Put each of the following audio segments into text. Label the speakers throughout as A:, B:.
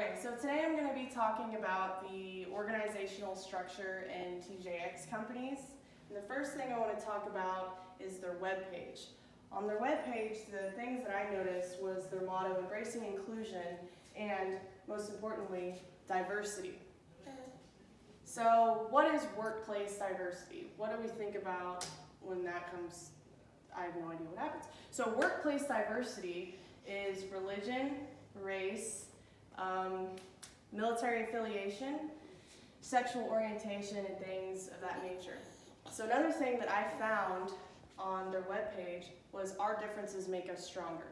A: Okay, so today I'm going to be talking about the organizational structure in TJX companies. And the first thing I want to talk about is their webpage. On their webpage, the things that I noticed was their motto, embracing inclusion, and most importantly, diversity. So what is workplace diversity? What do we think about when that comes? I have no idea what happens. So workplace diversity is religion, race, military affiliation, sexual orientation, and things of that nature. So another thing that I found on their webpage was our differences make us stronger.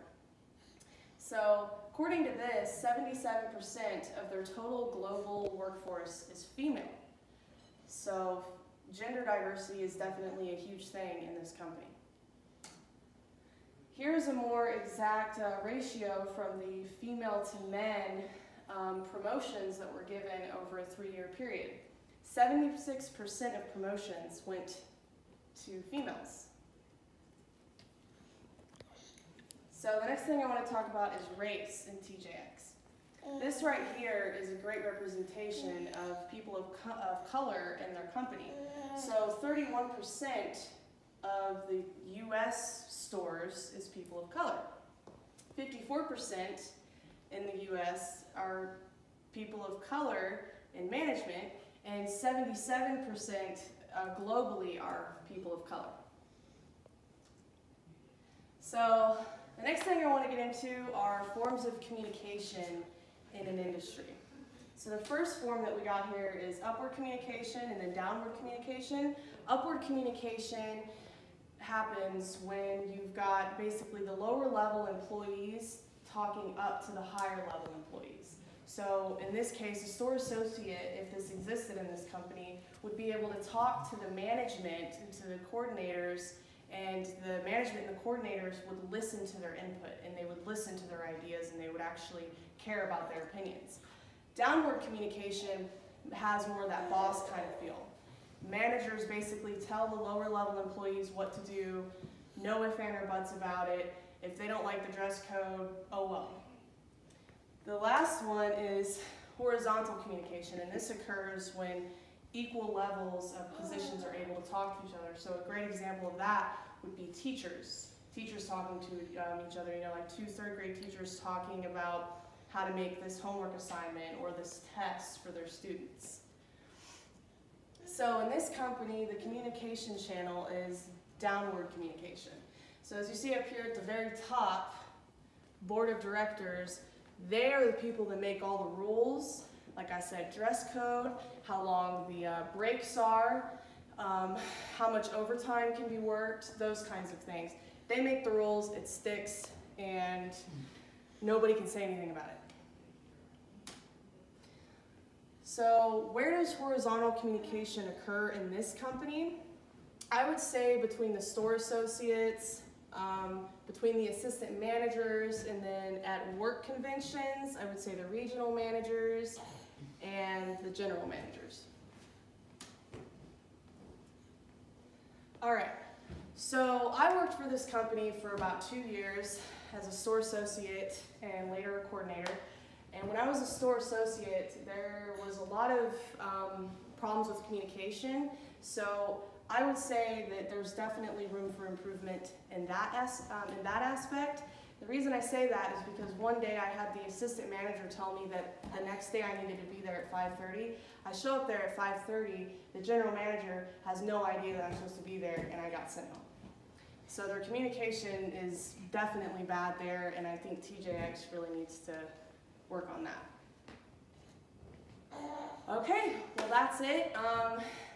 A: So according to this, 77% of their total global workforce is female. So gender diversity is definitely a huge thing in this company. Here's a more exact ratio from the female to men promotions that were given over a 3-year period. 76% of promotions went to females. So the next thing I want to talk about is race in TJX. This right here is a great representation of people of color in their company. So 31% of the U.S. stores is people of color. 54% in the U.S. are people of color in management, and 77% globally are people of color. So the next thing I want to get into are forms of communication in an industry. So the first form that we got here is upward communication and then downward communication. Upward communication happens when you've got basically the lower level employees talking up to the higher level employees. So in this case, a store associate, if this existed in this company, would be able to talk to the management and to the coordinators, and the management and the coordinators would listen to their input, and they would listen to their ideas, and they would actually care about their opinions. Downward communication has more of that boss kind of feel. Managers basically tell the lower level employees what to do, no ifs, ands, or buts about it. If they don't like the dress code, oh well. The last one is horizontal communication, and this occurs when equal levels of positions are able to talk to each other. So a great example of that would be teachers. Teachers talking to each other, you know, like 2 third-grade teachers talking about how to make this homework assignment or this test for their students. So in this company, the communication channel is downward communication. So as you see up here at the very top, board of directors, they are the people that make all the rules. Like I said, dress code, how long the breaks are, how much overtime can be worked, those kinds of things. They make the rules, it sticks, and nobody can say anything about it. So where does horizontal communication occur in this company? I would say between the store associates, between the assistant managers, and then at work conventions, I would say the regional managers and the general managers. All right, so I worked for this company for about 2 years as a store associate and later a coordinator. And when I was a store associate, there was a lot of problems with communication. So I would say that there's definitely room for improvement in that aspect. The reason I say that is because one day I had the assistant manager tell me that the next day I needed to be there at 5:30. I show up there at 5:30, the general manager has no idea that I'm supposed to be there, and I got sent home. So their communication is definitely bad there, and I think TJX really needs to work on that. Okay, well that's it.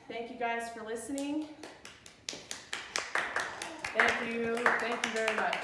A: Thank you guys for listening. Thank you very much.